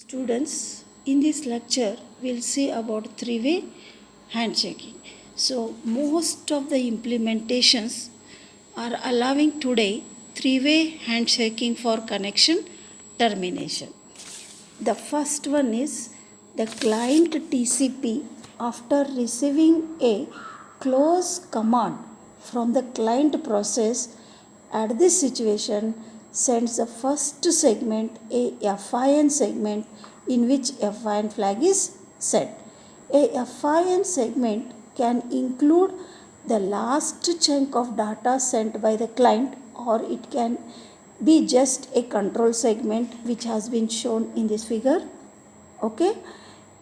Students, in this lecture, we'll see about three-way handshaking. So, most of the implementations are allowing today three-way handshaking for connection termination. The first one is the client TCP, after receiving a close command from the client process, at this situation sends the first segment a FIN segment in which FIN flag is set. A FIN segment can include the last chunk of data sent by the client, or it can be just a control segment which has been shown in this figure. Okay,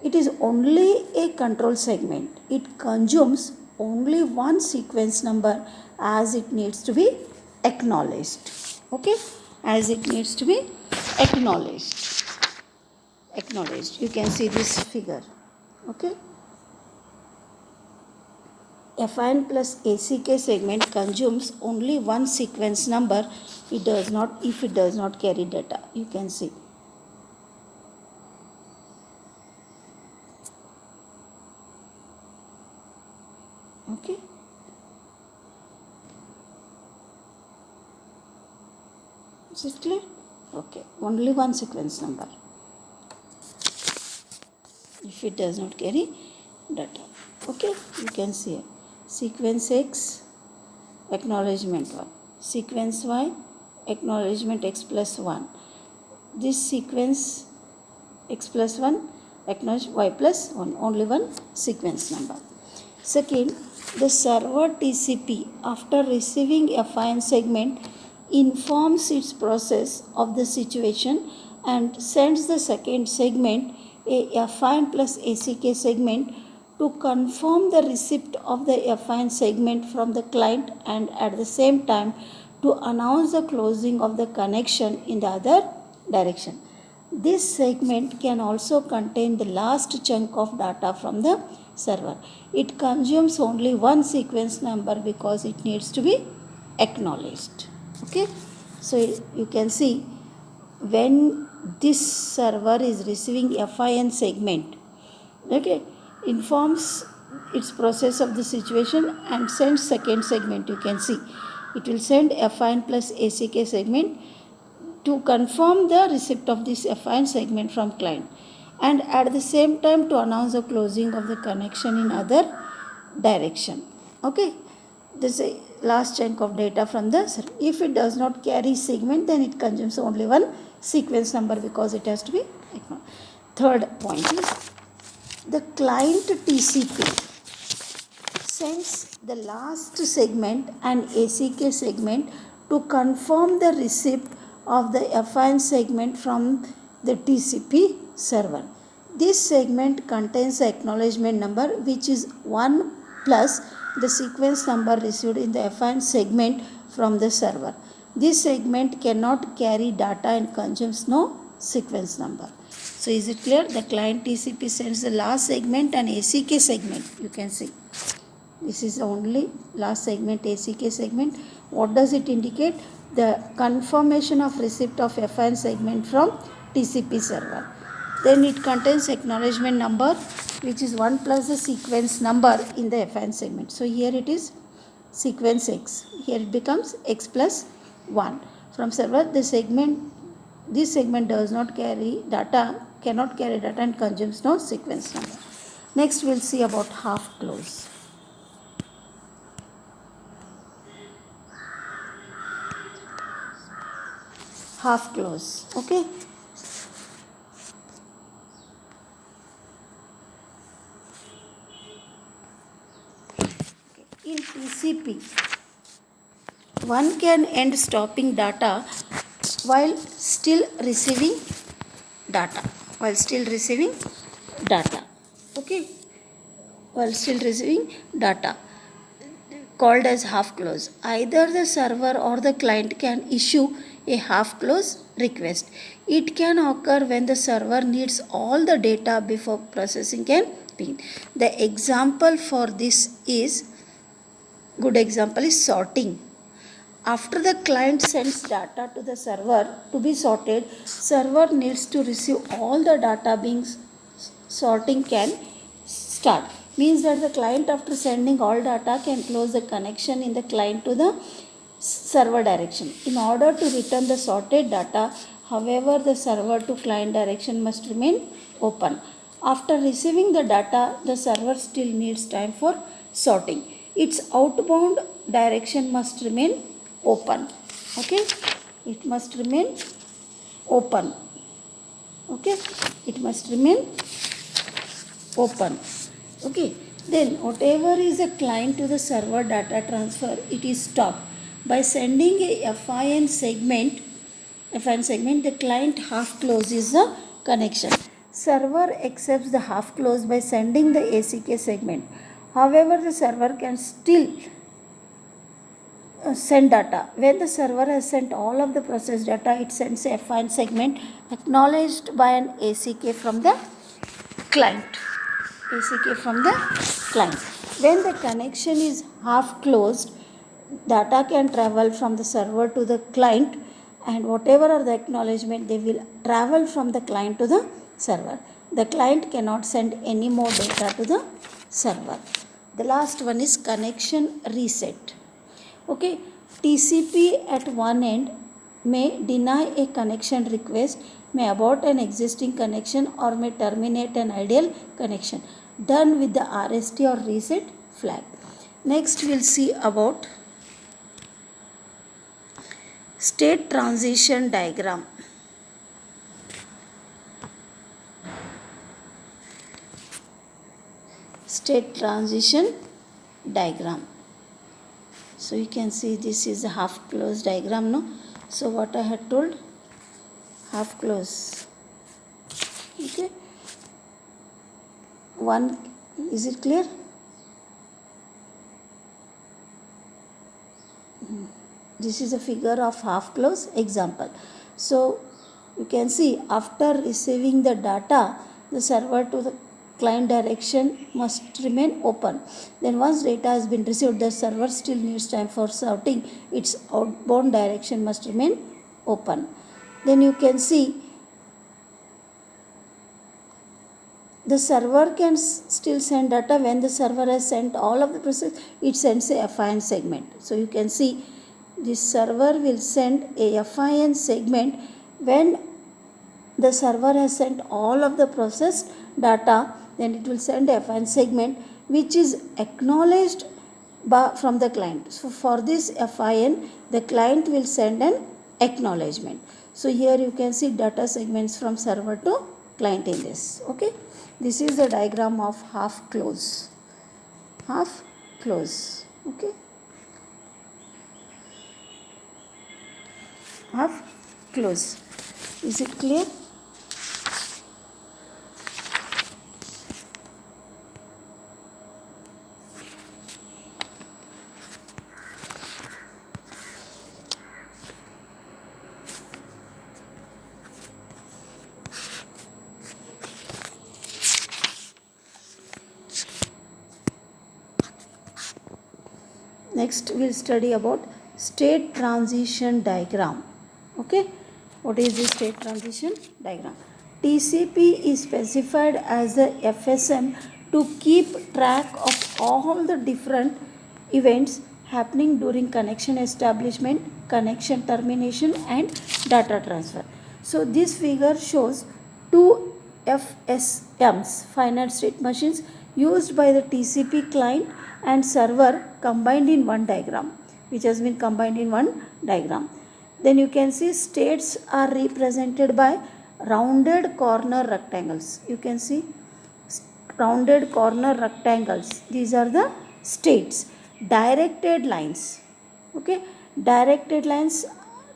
it is only a control segment. It consumes only one sequence number as it needs to be acknowledged. Okay, as it needs to be acknowledged. You can see this figure. Okay, FIN plus ACK segment consumes only one sequence number. It does not carry data. You can see. Okay. Is it clear? Okay. Only one sequence number. If it does not carry data. Okay. You can see here. Sequence X, acknowledgement 1. Sequence Y, acknowledgement X plus 1. This sequence X plus 1, acknowledge Y plus 1. Only one sequence number. Second, the server TCP, after receiving a FIN segment, informs its process of the situation and sends the second segment, a FIN plus ACK segment, to confirm the receipt of the FIN segment from the client and at the same time to announce the closing of the connection in the other direction. This segment can also contain the last chunk of data from the server. It consumes only one sequence number because it needs to be acknowledged. Okay, so you can see when this server is receiving FIN segment, okay, informs its process of the situation and sends second segment. You can see it will send FIN plus ACK segment to confirm the receipt of this FIN segment from client and at the same time to announce the closing of the connection in other direction. Okay, this is a last chunk of data from the server. If it does not carry segment, then it consumes only one sequence number because it has to be acknowledged. Third point is the client TCP sends the last segment and ACK segment to confirm the receipt of the FIN segment from the TCP server. This segment contains the acknowledgement number, which is 1 plus the sequence number received in the FIN segment from the server. This segment cannot carry data and consumes no sequence number. So is it clear? The client TCP sends the last segment and ACK segment. You can see. This is only last segment, ACK segment. What does it indicate? The confirmation of receipt of FIN segment from TCP server. Then it contains acknowledgement number, which is 1 plus the sequence number in the FIN segment. So here it is sequence X. Here it becomes X plus 1. From server, this segment does not carry data, cannot carry data and consumes no sequence number. Next we'll see about half close. Half close. Okay. In TCP, one can end stopping data while still receiving data. Okay. While still receiving data, called as half close. Either the server or the client can issue a half close request. It can occur when the server needs all the data before processing can begin. The example for this is, good example is sorting. after the client sends data to the server to be sorted, server needs to receive all the data being sorting can start. Means that the client after sending all data can close the connection in the client to the server direction. In order to return the sorted data, however, the server to client direction must remain open. After receiving the data, the server still needs time for sorting. Its outbound direction must remain open. Okay, it must remain open. Okay, it must remain open. Okay, then whatever is a client to the server data transfer, it is stopped by sending a FIN segment. The client half closes the connection. Server accepts the half close by sending the ACK segment. However, the server can still send data. When the server has sent all of the processed data, it sends a FIN segment acknowledged by an ACK from the client. ACK from the client. When the connection is half closed, data can travel from the server to the client, and whatever are the acknowledgement, they will travel from the client to the server. The client cannot send any more data to the server. The last one is connection reset. Okay, TCP at one end may deny a connection request, may abort an existing connection, or may terminate an ideal connection, done with the RST or reset flag. Next, we'll see about state transition diagram. State transition diagram. So you can see this is a half closed diagram, no? So what I had told, half close. Okay. One, is it clear? This is a figure of half close example. So you can see after receiving the data, the server to the client direction must remain open. Then once data has been received, the server still needs time for sorting. Its outbound direction must remain open. Then you can see the server can still send data. When the server has sent all of the process, it sends a FIN segment. So you can see this server will send a FIN segment when the server has sent all of the processed data. Then it will send a FIN segment which is acknowledged from the client. So for this FIN, the client will send an acknowledgement. So here you can see data segments from server to client in this. Okay, this is the diagram of half close. Half close. Okay, half close. Is it clear? Next we'll study about state transition diagram. Okay, what is the state transition diagram? TCP is specified as a FSM to keep track of all the different events happening during connection establishment, connection termination, and data transfer. So this figure shows two FSMs, finite state machines, used by the TCP client and server combined in one diagram, which has been combined in one diagram. Then you can see states are represented by rounded corner rectangles. You can see rounded corner rectangles. These are the states. Directed lines. Okay, directed lines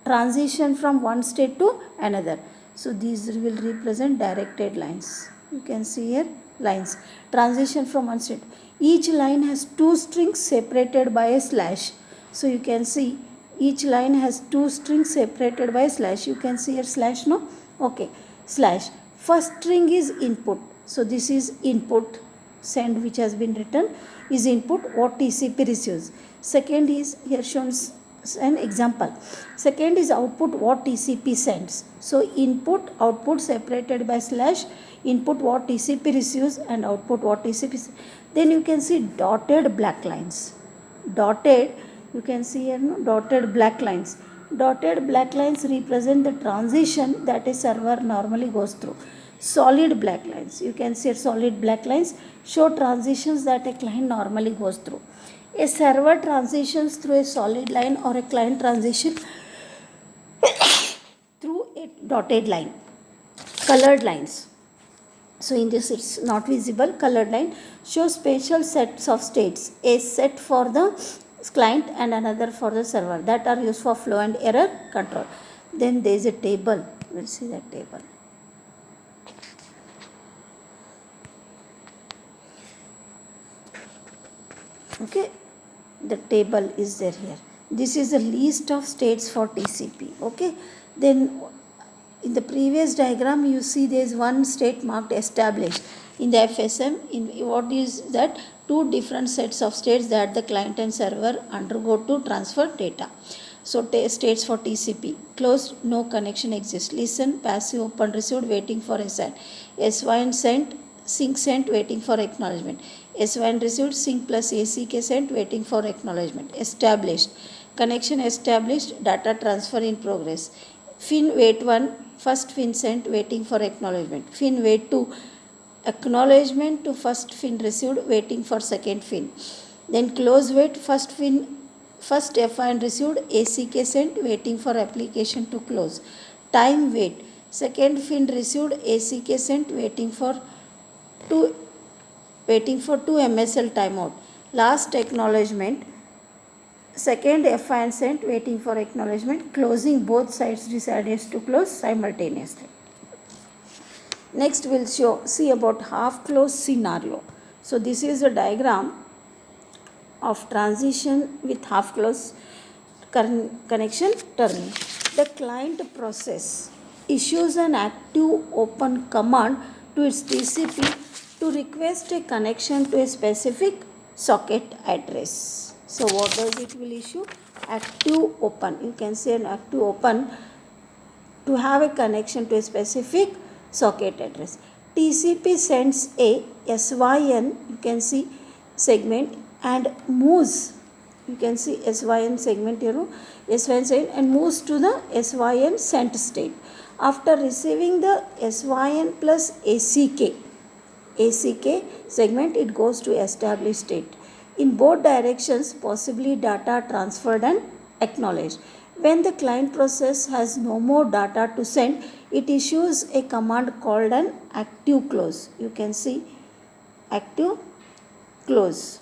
transition from one state to another. So these will represent directed lines. You can see here lines. Transition from one state. Each line has two strings separated by a slash. So you can see each line has two strings separated by a slash. You can see here slash, no? Okay, slash. First string is input. So this is input, send, which has been written is input what TCP receives. Second is here shown an example. Second is output what TCP sends. So input, output separated by slash, input what TCP receives and output what TCP sends. Then you can see dotted black lines. Dotted, you can see here, no, dotted black lines. Dotted black lines represent the transition that a server normally goes through. Solid black lines, you can see solid black lines show transitions that a client normally goes through. A server transitions through a solid line or a client transition through a dotted line. Colored lines. So in this it's not visible. Colored line shows special sets of states. A set for the client and another for the server that are used for flow and error control. Then there is a table. We'll see that table. Okay, the table is there here. This is the list of states for TCP. Okay, then in the previous diagram you see there is one state marked established. In the FSM, in what is that? Two different sets of states that the client and server undergo to transfer data. So states for TCP: closed, no connection exists; listen, passive, open, received, waiting for a send; SYN sent, sync sent, waiting for acknowledgement; SYN received, sync plus ACK sent, waiting for acknowledgement; established, connection established, data transfer in progress; fin wait 1, first fin sent, waiting for acknowledgement; fin wait 2, acknowledgement to first fin received, waiting for second fin; then close wait, first first FIN received, ACK sent, waiting for application to close; time wait, second fin received, ACK sent, waiting for 2 MSL timeout; last acknowledgement, second FIN sent, waiting for acknowledgement; closing, both sides decided to close simultaneously. Next we'll see about half closed scenario. So this is a diagram of transition with half closed connection turning. The client process issues an active open command to its TCP to request a connection to a specific socket address. So what does it will issue? Active open. You can say an active open to have a connection to a specific socket address. TCP sends a SYN, you can see segment, and moves, you can see SYN segment here, SYN segment, and moves to the SYN sent state. After receiving the SYN plus ACK segment, it goes to established state. In both directions, possibly data transferred and acknowledged. When the client process has no more data to send, it issues a command called an active close. You can see active close.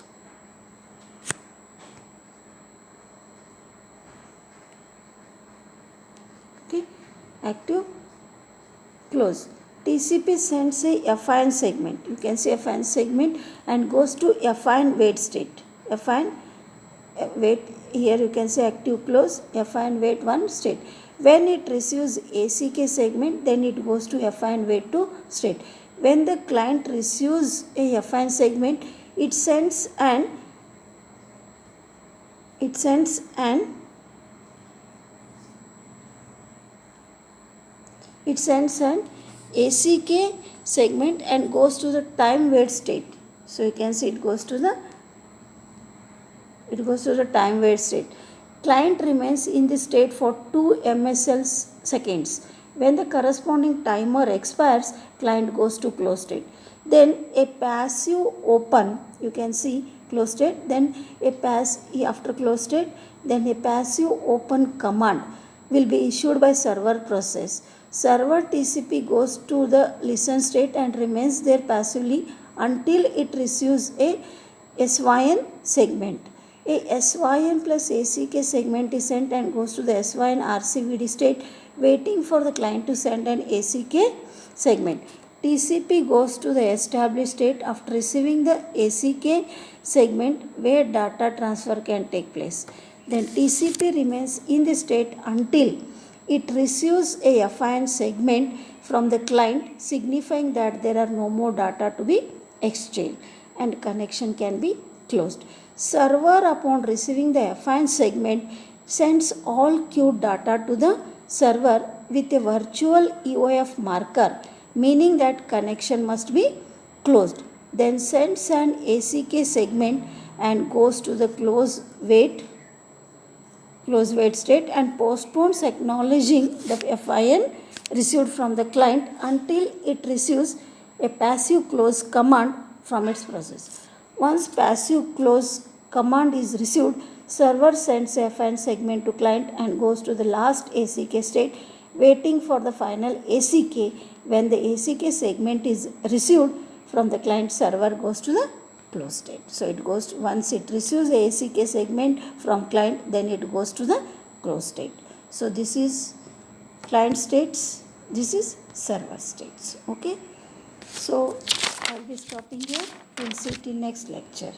Okay, active close. TCP sends a FIN segment. You can see FIN segment and goes to FIN wait state. FIN wait, here you can say active close, FIN wait 1 state. When it receives ACK segment, then it goes to FIN wait 2 state. When the client receives a FIN segment, it sends an ACK segment and goes to the time wait state. So you can see it goes to the time wait state. Client remains in the state for 2 MSL seconds. When the corresponding timer expires, client goes to close state. Then a passive open, you can see close state, then after close state, then a passive open command will be issued by server process. Server TCP goes to the listen state and remains there passively until it receives a SYN segment. A SYN plus ACK segment is sent and goes to the SYN RCVD state, waiting for the client to send an ACK segment. TCP goes to the established state after receiving the ACK segment where data transfer can take place. Then TCP remains in the state until it receives a FIN segment from the client, signifying that there are no more data to be exchanged and connection can be closed. Server, upon receiving the FIN segment, sends all queued data to the server with a virtual EOF marker, meaning that connection must be closed. Then sends an ACK segment and goes to the close wait state and postpones acknowledging the FIN received from the client until it receives a passive close command from its process. Once passive close command is received, server sends a FIN segment to client and goes to the last ACK state, waiting for the final ACK. When the ACK segment is received from the client, server goes to the close state. So it goes to, once it receives the ACK segment from client, then it goes to the close state. So this is client states, this is server states. Okay. So I'll be stopping here. We'll see till next lecture.